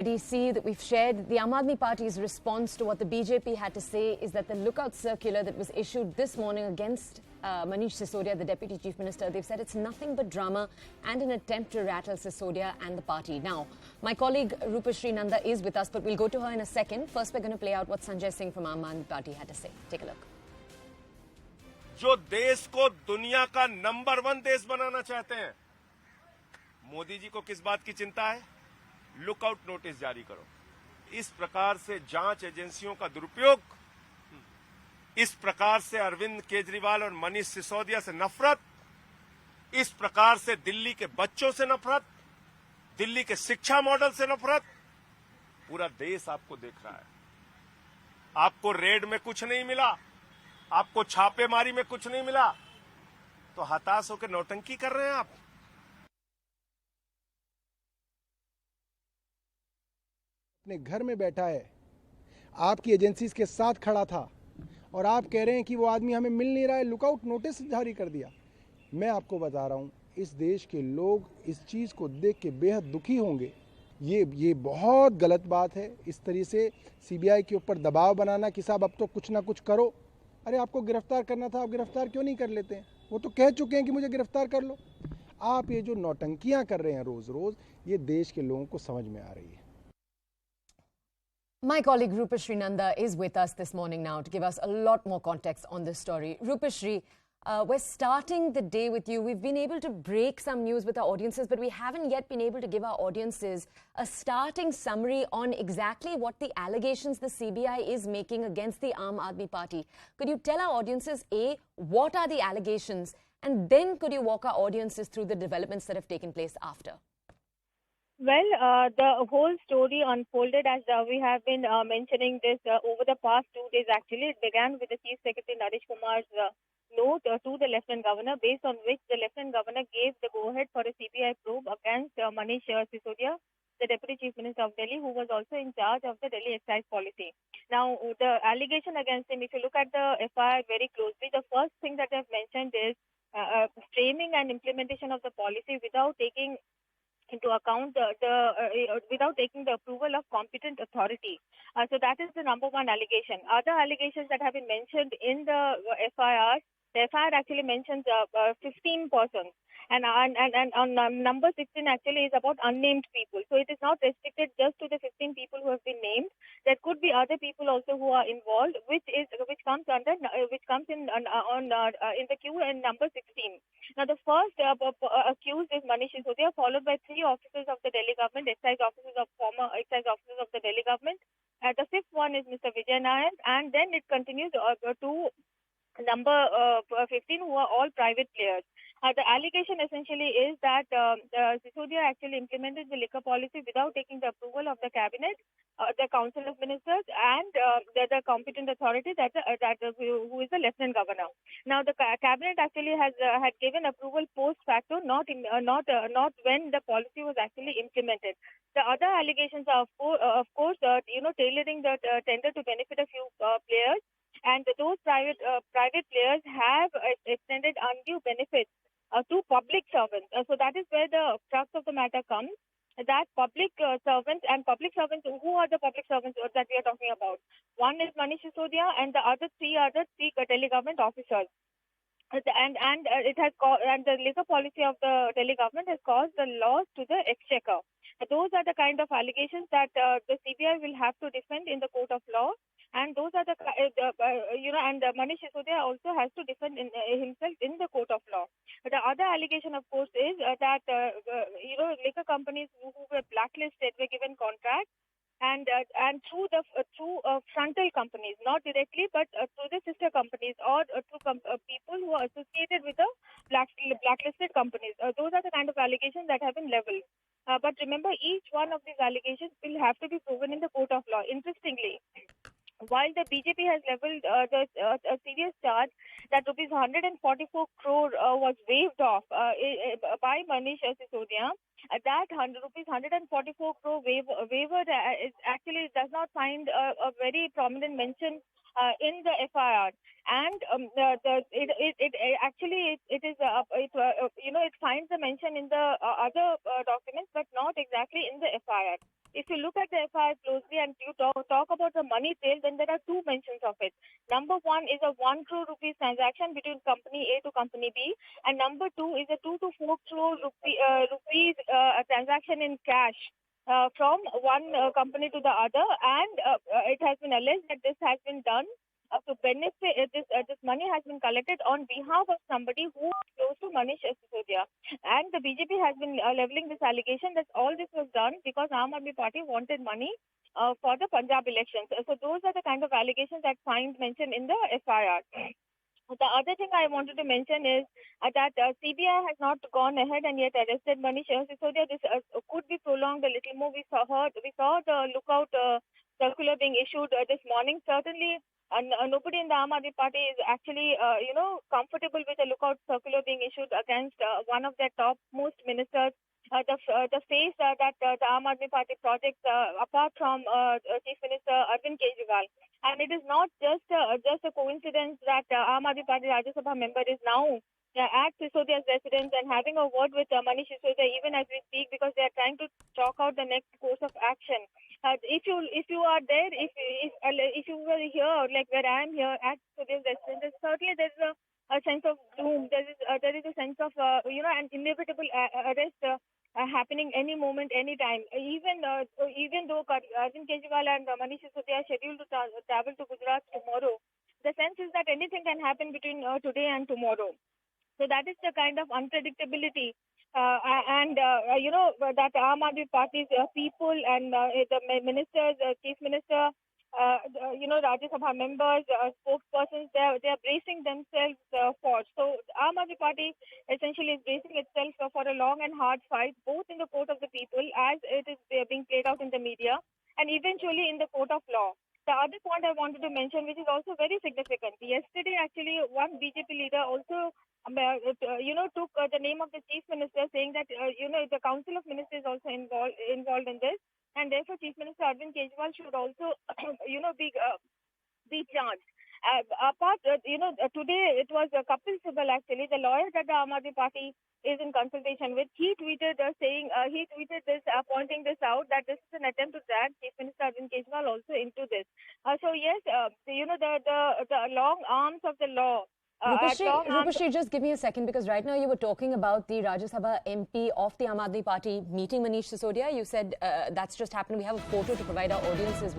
See that we've shared the Aam Aadmi Party's response to what the BJP had to say is that the lookout circular that was issued this morning against Manish Sisodia, the Deputy Chief Minister, they've said it's nothing but drama and an attempt to rattle Sisodia and the party. Now, my colleague Rupashri Nanda is with us, but we'll go to her in a second. First, we're going to play out what Sanjay Singh from Aam Aadmi Party had to say. Take a look. जो देश को दुनिया का number 1 देश बनाना चाहते हैं, मोदी जी को किस बात की चिंता है? लुकआउट नोटिस जारी करो। इस प्रकार से जांच एजेंसियों का दुरुपयोग, इस प्रकार से अरविंद केजरीवाल और मनीष सिसोदिया से नफरत, इस प्रकार से दिल्ली के बच्चों से नफरत, दिल्ली के शिक्षा मॉडल से नफरत, पूरा देश आपको देख रहा है। आपको रेड में कुछ नहीं मिला, आपको छापेमारी में कुछ नहीं मिला, तो हताश होकर नौटंकी कर रहे हैं आप। अपने घर में बैठा है, आपकी एजेंसीज के साथ खड़ा था और आप कह रहे हैं कि वो आदमी हमें मिल नहीं रहा है, लुकआउट नोटिस जारी कर दिया। मैं आपको बता रहा हूं, इस देश के लोग इस चीज़ को देख के बेहद दुखी होंगे। ये बहुत गलत बात है। इस तरीके से सीबीआई के ऊपर दबाव बनाना कि साहब अब तो कुछ ना कुछ करो। अरे आपको गिरफ्तार करना था, आप गिरफ्तार क्यों नहीं कर लेते हैं? वो तो कह चुके हैं कि मुझे गिरफ्तार कर लो। आप ये जो नौटंकियां कर रहे हैं रोज रोज, ये देश के लोगों को समझ में आ रही है। My colleague Rupashri Nanda is with us this morning now to give us a lot more context on this story. Rupashri, we're starting the day with you. We've been able to break some news with our audiences, but we haven't yet been able to give our audiences a starting summary on exactly what the allegations the CBI is making against the Aam Aadmi Party. Could you tell our audiences, A, what are the allegations? And then could you walk our audiences through the developments that have taken place after? Well, the whole story unfolded as we have been mentioning this over the past 2 days. Actually, it began with the Chief Secretary Naresh Kumar's note to the Lieutenant Governor, based on which the Lieutenant Governor gave the go-ahead for a CBI probe against Manish Sisodia, the Deputy Chief Minister of Delhi, who was also in charge of the Delhi excise policy. Now, the allegation against him, if you look at the FIR very closely, the first thing that they've mentioned is framing and implementation of the policy without taking into account without taking the approval of competent authority. So that is the number one allegation. Other allegations that have been mentioned in the FIR, the FIR actually mentions 15 persons. And on number 16 actually is about unnamed people. So it is not restricted just to the 15 people who have been named. There could be other people also who are involved, which comes in the queue in number 16. Now the first accused is Manish Sisodia, followed by 3 officers of the Delhi government, former excise officers of the Delhi government. The fifth one is Mr. Vijay Nayak, and then it continues to number 15, who are all private players. The allegation essentially is that Sisodia actually implemented the liquor policy without taking the approval of the cabinet, the council of ministers, and the competent authority who is the lieutenant governor. Now, the cabinet actually had given approval post facto, not when the policy was actually implemented. The other allegations are, of course, tailoring the tender to benefit a few players. And those private players have extended undue benefits to public servants. So that is where the crux of the matter comes. That public servants, who are the public servants that we are talking about? One is Manish Sisodia, and the other 3 are the 3 Delhi government officers. And the liquor policy of the Delhi government has caused the loss to the exchequer. Those are the kind of allegations that the CBI will have to defend in the court of law. And those are and Manish Sisodia also has to defend himself in the court of law. The other allegation, of course, is that liquor companies who were blacklisted were given contracts, and through frontal companies, not directly, but through the sister companies or through people who are associated with the blacklisted companies. Those are the kind of allegations that have been leveled. But remember, each one of these allegations will have to be proven in the court of law. Interestingly, while the BJP has leveled a serious charge that rupees 144 crore was waived off by Manish Sisodia. That rupees 144 crore waiver is actually does not find a very prominent mention in the FIR, and it finds the mention in the other documents, but not exactly in the FIR. If you look at the FIR closely and you talk about the money trail, then there are two mentions of it. Number one is a 1 crore rupees transaction between company A to company B, and number two is a 2 to 4 crore rupees transaction in cash from one company to the other, and it has been alleged that this has been done to benefit. This money has been collected on behalf of somebody who is close to Manish Sisodia, and the BJP has been leveling this allegation that all this was done because Aam Aadmi Party wanted money for the Punjab elections. So those are the kind of allegations that find mention in the FIR. The other thing I wanted to mention is that CBI has not gone ahead and yet arrested Manish Sisodia. This could be prolonged a little more. We saw the lookout circular being issued this morning. Certainly, nobody in the Aam Aadmi Party is actually, comfortable with a lookout circular being issued against one of their topmost ministers. The face that the Aam Aadmi Party projects, apart from Chief Minister Arvind Kejriwal, and it is not just a coincidence that Aam Aadmi Party Rajya Sabha member is now at Sisodia's residence and having a word with Manish Sisodia even as we speak, because they are trying to chalk out the next course of action. If you are there, if you were here, like where I am here at Sisodia's residence, certainly there is a sense of doom. There is a sense of an inevitable arrest happening any moment, any time. Even though Arvind Kejriwal and Manish Sisodia are scheduled to travel to Gujarat tomorrow, the sense is that anything can happen between today and tomorrow. So that is the kind of unpredictability that Aam Aadmi Party's people and the ministers, Chief Minister, Rajya Sabha members, spokespersons, they are bracing themselves for. So Aam Aadmi Party essentially is bracing itself for a long and hard fight, both in the court of the people as it is being played out in the media, and eventually in the court of law. The other point I wanted to mention, which is also very significant, yesterday actually one BJP leader also took the name of the Chief Minister, saying that the Council of Ministers is also involved in this, and therefore Chief Minister Arvind Kejriwal should also be charged. Today it was Kapil Sibal, actually, the lawyer that the Aam Aadmi Party is in consultation with. He tweeted pointing this out, that this is an attempt to drag Chief Minister Arvind Kejriwal also into this. So yes, the long arms of the law. Rupashri, just give me a second, because right now you were talking about the Rajya Sabha MP of the Aam Aadmi Party meeting Manish Sisodia. You said that's just happened. We have a photo to provide our audiences with.